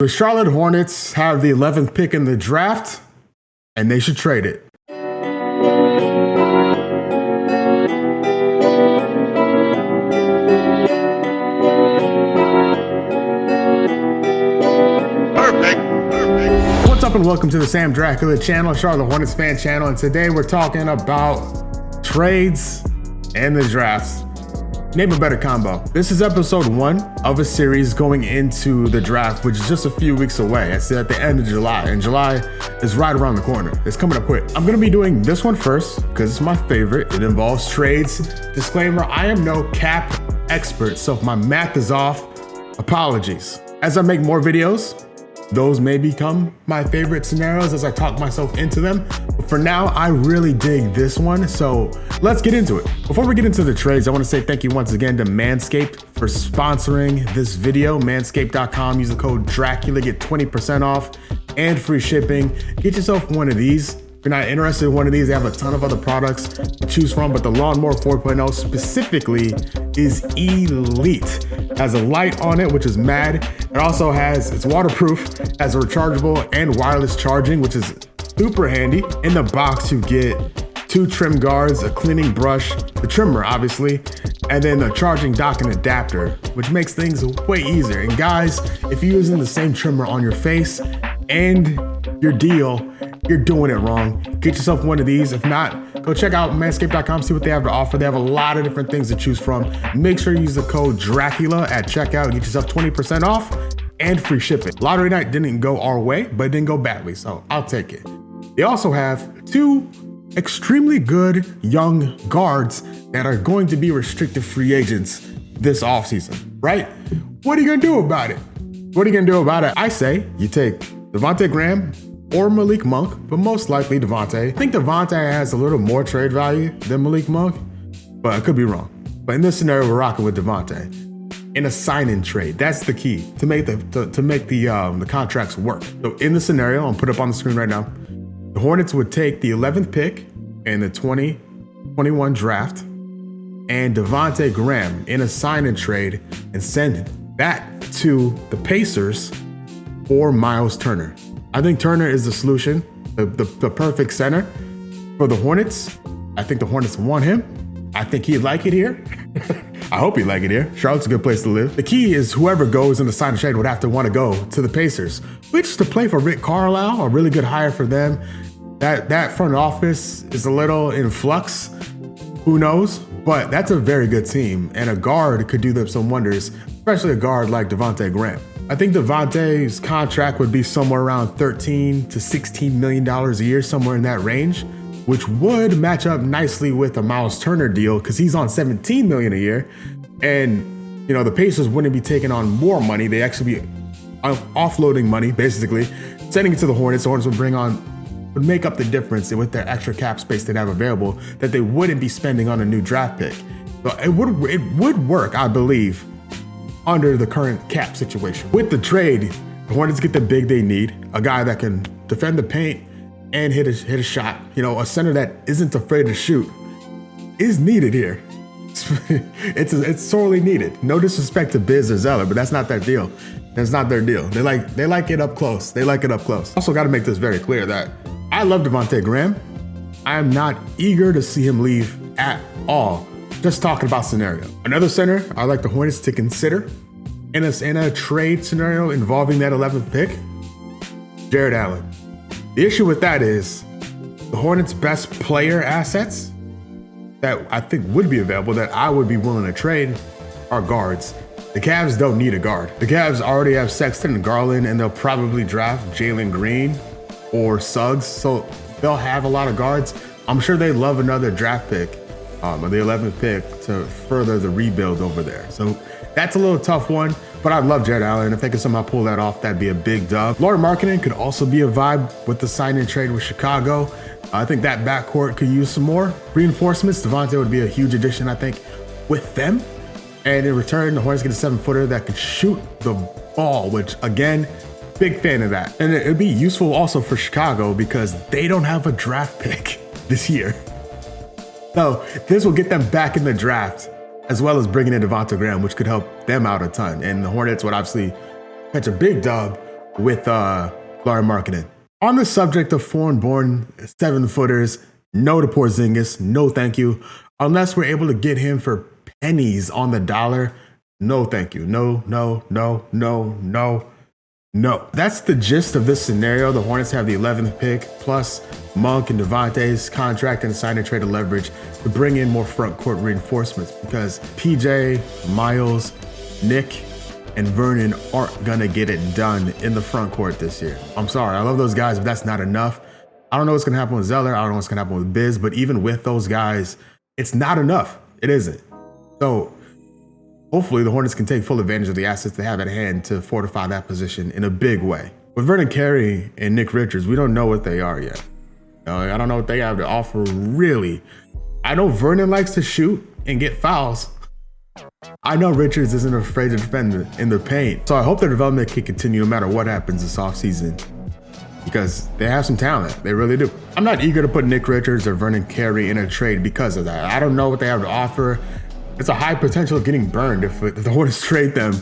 The Charlotte Hornets have the 11th pick in the draft, and they should trade it. What's up and welcome to the Sam Dracula channel, Charlotte Hornets fan channel, and today we're talking about trades and the drafts. Name a better combo. This is episode 1 of a series going into the draft, which is just a few weeks away. It's at the end of July, and July is right around the corner. It's coming up quick. I'm gonna be doing this one first because it's my favorite. It involves trades. Disclaimer, I am no cap expert, so if my math is off, apologies. As I make more videos, those may become my favorite scenarios as I talk myself into them. But for now, I really dig this one, so let's get into it. Before we get into the trades, I want to say thank you once again to Manscaped for sponsoring this video. Manscaped.com, use the code Dracula, get 20% off and free shipping. Get yourself one of these. If you're not interested in one of these, they have a ton of other products to choose from, but the Lawnmower 4.0 specifically is elite. It has a light on it, which is mad. It also it's waterproof, has a rechargeable and wireless charging, which is super handy. In the box, you get 2 trim guards, a cleaning brush, the trimmer, obviously, and then a charging dock and adapter, which makes things way easier. And guys, if you're using the same trimmer on your face and your deal, you're doing it wrong. Get yourself one of these. If not, go check out manscaped.com, see what they have to offer. They have a lot of different things to choose from. Make sure you use the code Dracula at checkout and get yourself 20% off and free shipping. Lottery night didn't go our way, but it didn't go badly, so I'll take it. They also have 2 extremely good young guards that are going to be restricted free agents this offseason, right? What are you gonna do about it? What are you gonna do about it? I say you take Devontae Graham or Malik Monk, but most likely Devontae. I think Devontae has a little more trade value than Malik Monk, but I could be wrong. But in this scenario, we're rocking with Devontae. In a sign-in trade, that's the key to make the contracts work. So in the scenario, I'll put up on the screen right now. The Hornets would take the 11th pick in the 2021 draft and Devontae Graham in a sign-in trade and send that to the Pacers for Miles Turner. I think Turner is the solution, the perfect center for the Hornets. I think the Hornets want him. I think he'd like it here. I hope he'd like it here. Charlotte's a good place to live. The key is whoever goes in the sign and trade would have to want to go to the Pacers, which to play for Rick Carlisle, a really good hire for them. That front office is a little in flux. Who knows? But that's a very good team, and a guard could do them some wonders, especially a guard like Devontae Graham. I think Devontae's contract would be somewhere around $13 to $16 million a year, somewhere in that range, which would match up nicely with a Miles Turner deal because he's on $17 million a year. And, the Pacers wouldn't be taking on more money. They actually be offloading money, basically, sending it to the Hornets. The Hornets would make up the difference with their extra cap space they'd have available that they wouldn't be spending on a new draft pick. So it would work, I believe, under the current cap situation. With the trade, the Hornets get the big they need, a guy that can defend the paint and hit a shot. A center that isn't afraid to shoot is needed here. It's sorely needed. No disrespect to Biz or Zeller, but that's not their deal. That's not their deal. They like it up close. They like it up close. Also got to make this very clear that I love Devontae Graham. I am not eager to see him leave at all. Just talking about scenario. Another center I'd like the Hornets to consider in a trade scenario involving that 11th pick, Jared Allen. The issue with that is the Hornets' best player assets that I think would be available that I would be willing to trade are guards. The Cavs don't need a guard. The Cavs already have Sexton and Garland, and they'll probably draft Jalen Green or Suggs, so they'll have a lot of guards. I'm sure they love another draft pick, the 11th pick, to further the rebuild over there. So that's a little tough one, but I love Jared Allen. If they could somehow pull that off, that'd be a big dub. Lauri Markkanen could also be a vibe with the sign-in trade with Chicago. I think that backcourt could use some more reinforcements. Devontae would be a huge addition, I think, with them. And in return, the Hornets get a 7-footer that could shoot the ball, which, again, big fan of that. And it'd be useful also for Chicago because they don't have a draft pick this year. So this will get them back in the draft, as well as bringing in Devontae Graham, which could help them out a ton. And the Hornets would obviously catch a big dub with Larry Markkinen. On the subject of foreign-born 7-footers, no to Porzingis, no thank you. Unless we're able to get him for pennies on the dollar, no thank you. No, no, no, no, no, no. That's the gist of this scenario. The Hornets have the 11th pick, plus Monk and Devontae's contract and sign and trade of leverage to bring in more front court reinforcements because PJ, Miles, Nick, and Vernon aren't gonna get it done in the front court this year. I'm sorry, I love those guys, but that's not enough. I don't know what's gonna happen with Zeller. I don't know what's gonna happen with Biz, but even with those guys, it's not enough. It isn't. So hopefully the Hornets can take full advantage of the assets they have at hand to fortify that position in a big way. With Vernon Carey and Nick Richards, we don't know what they are yet. I don't know what they have to offer really. I know Vernon likes to shoot and get fouls. I know Richards isn't afraid to defend in the paint. So I hope their development can continue no matter what happens this offseason because they have some talent. They really do. I'm not eager to put Nick Richards or Vernon Carey in a trade because of that. I don't know what they have to offer. It's a high potential of getting burned if the Hornets trade them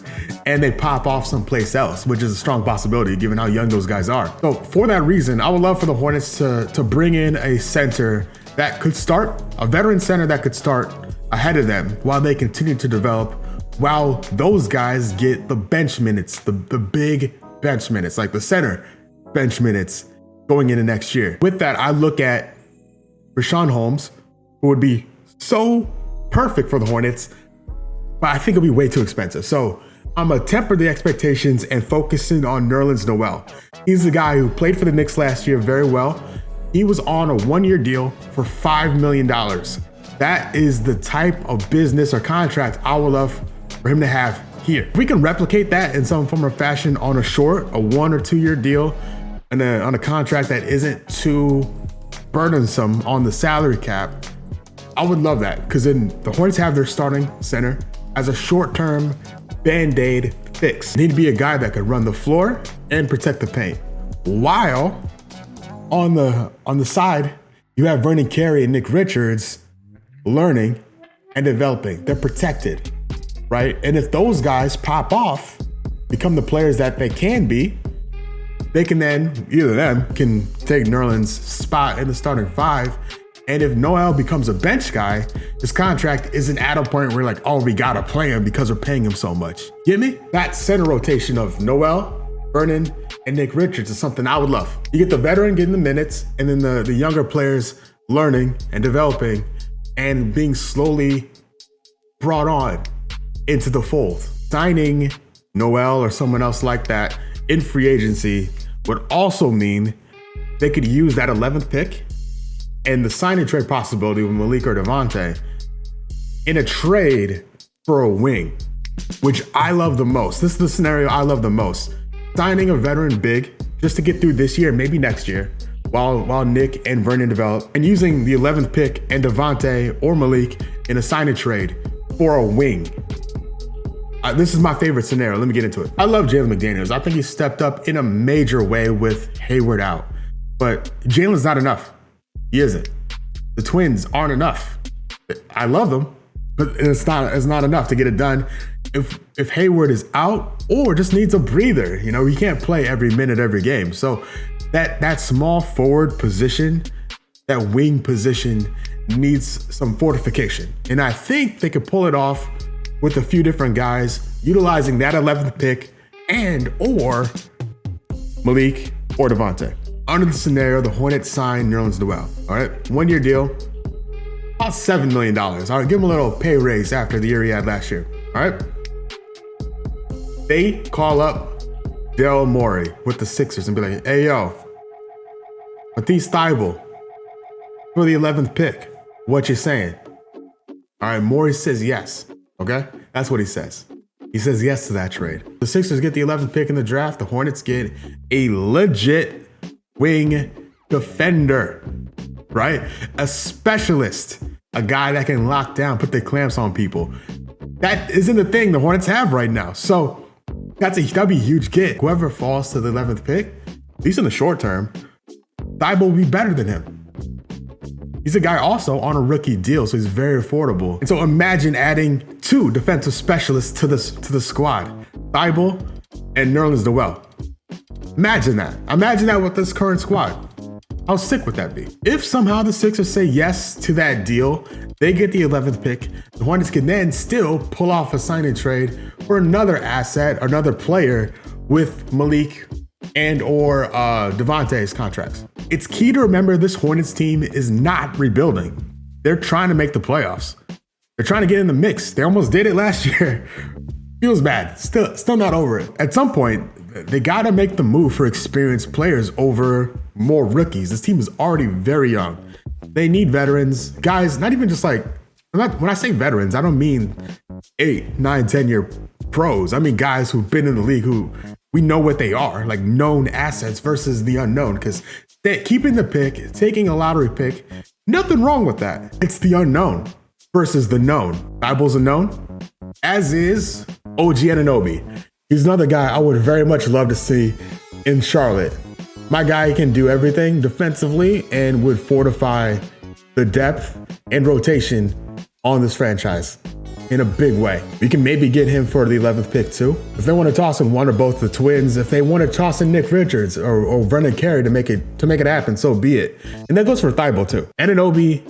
and they pop off someplace else, which is a strong possibility given how young those guys are. So for that reason, I would love for the Hornets to bring in a center that could start, a veteran center that could start ahead of them while they continue to develop, while those guys get the bench minutes, the big bench minutes, like the center bench minutes going into next year. With that, I look at Richaun Holmes, who would be so perfect for the Hornets, but I think it'll be way too expensive. So I'm gonna temper the expectations and focusing on Nerlens Noel. He's the guy who played for the Knicks last year very well. He was on a 1-year deal for $5 million. That is the type of business or contract I would love for him to have here. If we can replicate that in some form or fashion on a 1 or 2 year deal and on a contract that isn't too burdensome on the salary cap, I would love that because then the Hornets have their starting center as a short-term Band-Aid fix. They need to be a guy that could run the floor and protect the paint. While on the side, you have Vernon Carey and Nick Richards learning and developing. They're protected, right? And if those guys pop off, become the players that they can be, they can then, either of them can take Nerlens' spot in the starting 5. And if Noel becomes a bench guy, his contract isn't at a point where we're like, oh, we gotta play him because we're paying him so much. Get me? That center rotation of Noel, Vernon, and Nick Richards is something I would love. You get the veteran getting the minutes, and then the younger players learning and developing and being slowly brought on into the fold. Signing Noel or someone else like that in free agency would also mean they could use that 11th pick and the sign and trade possibility with Malik or Devontae in a trade for a wing, which I love the most. This is the scenario I love the most. Signing a veteran big just to get through this year, maybe next year, while Nick and Vernon develop, and using the 11th pick and Devontae or Malik in a sign and trade for a wing. This is my favorite scenario. Let me get into it. I love Jalen McDaniels. I think he stepped up in a major way with Hayward out, but Jalen's not enough. He isn't. The Twins aren't enough. I love them, but it's not enough to get it done. If Hayward is out or just needs a breather, he can't play every minute, every game. So that small forward position, that wing position needs some fortification. And I think they could pull it off with a few different guys, utilizing that 11th pick and or Malik or Devontae. Under the scenario, the Hornets signed Nerlens Noel. All right, 1-year deal, about $7 million. All right, give him a little pay raise after the year he had last year. All right. They call up Daryl Morey with the Sixers and be like, hey, yo, Matisse Thybulle for the 11th pick. What you saying? All right, Morey says yes. Okay, that's what he says. He says yes to that trade. The Sixers get the 11th pick in the draft. The Hornets get a legit wing defender, right? A specialist, a guy that can lock down, put the clamps on people. That isn't the thing the Hornets have right now. So that'd be a huge get. Whoever falls to the 11th pick, at least in the short term, Thybulle will be better than him. He's a guy also on a rookie deal, so he's very affordable. And so imagine adding 2 defensive specialists to the squad, Thybulle and Nerlens Noel. Imagine that. Imagine that with this current squad. How sick would that be? If somehow the Sixers say yes to that deal, they get the 11th pick, the Hornets can then still pull off a sign and trade for another asset, another player with Malik and or Devontae's contracts. It's key to remember this Hornets team is not rebuilding. They're trying to make the playoffs. They're trying to get in the mix. They almost did it last year. Feels bad. Still not over it. At some point, they got to make the move for experienced players over more rookies. This team is already very young. They need veterans. Guys, not even just like, when I say veterans, I don't mean 8, 9, 10-year pros. I mean guys who've been in the league who we know what they are, like known assets versus the unknown. Because keeping the pick, taking a lottery pick, nothing wrong with that. It's the unknown versus the known. Bible's a known, as is OG Anunoby. He's another guy I would very much love to see in Charlotte. My guy can do everything defensively and would fortify the depth and rotation on this franchise in a big way. We can maybe get him for the 11th pick too. If they want to toss in one or both the twins, if they want to toss in Nick Richards or Vernon Carey to make it happen, so be it. And that goes for Thibault too. Anunoby,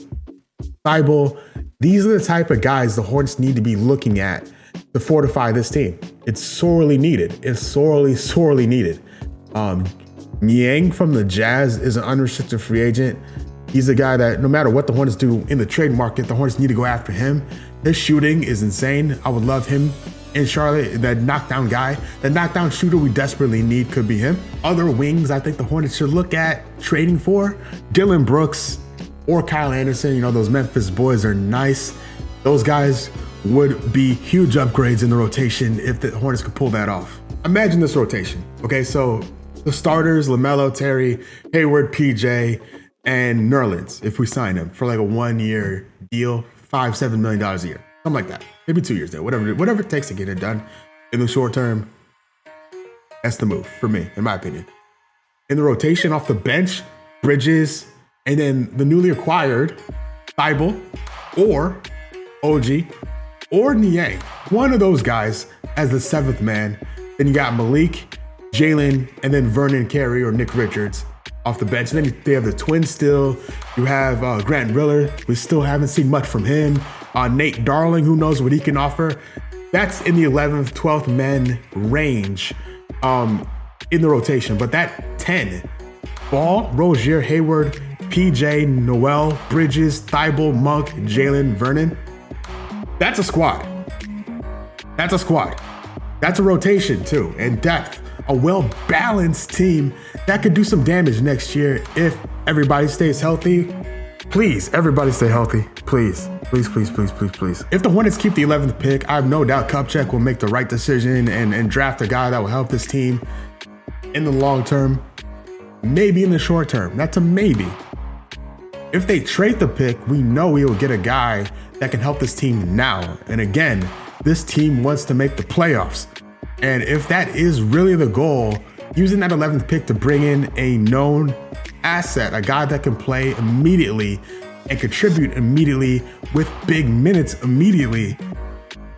Thibault, these are the type of guys the Hornets need to be looking at to fortify this team. It's sorely needed. It's sorely needed. Niang from the Jazz is an unrestricted free agent. He's a guy that no matter what the Hornets do in the trade market, the Hornets need to go after him. His shooting is insane. I would love him in Charlotte. That knockdown guy, that knockdown shooter we desperately need could be him. Other wings I think the Hornets should look at trading for, Dylan Brooks or Kyle Anderson. You know, those Memphis boys are nice. Those guys would be huge upgrades in the rotation if the Hornets could pull that off. Imagine this rotation. Okay, so the starters, LaMelo, Terry, Hayward, PJ, and Nerlens, if we sign them for like a 1-year deal, $5-7 million a year, something like that. Maybe 2 years there, whatever it takes to get it done. In the short term, that's the move for me, in my opinion. In the rotation off the bench, Bridges, and then the newly acquired Thibault or OG or Niang. One of those guys as the 7th man. Then you got Malik, Jalen, and then Vernon Carey or Nick Richards off the bench. And then they have the twins still. You have Grant Riller. We still haven't seen much from him. Nate Darling, who knows what he can offer. That's in the 11th, 12th men range in the rotation. But that 10, Ball, Rozier, Hayward, PJ, Noel, Bridges, Thibault, Monk, Jalen, Vernon. That's a squad. That's a squad. That's a rotation too, and depth. A well-balanced team that could do some damage next year if everybody stays healthy. Please, everybody stay healthy. Please, please, please, please, please, please. If the Hornets keep the 11th pick, I have no doubt Kupchak will make the right decision and draft a guy that will help this team in the long term, maybe in the short term. That's a maybe. If they trade the pick, we know we will get a guy that can help this team now. And again, this team wants to make the playoffs. And if that is really the goal, using that 11th pick to bring in a known asset, a guy that can play immediately and contribute immediately with big minutes immediately,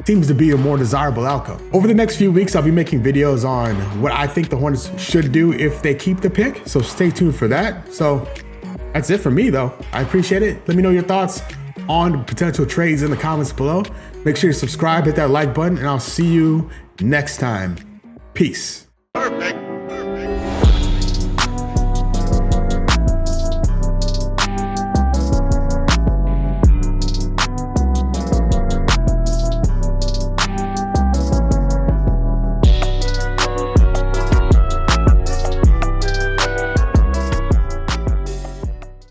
seems to be a more desirable outcome. Over the next few weeks, I'll be making videos on what I think the Hornets should do if they keep the pick. So stay tuned for that. So that's it for me though. I appreciate it. Let me know your thoughts on potential trades in the comments below. Make sure you subscribe, hit that like button, and I'll see you next time. Peace.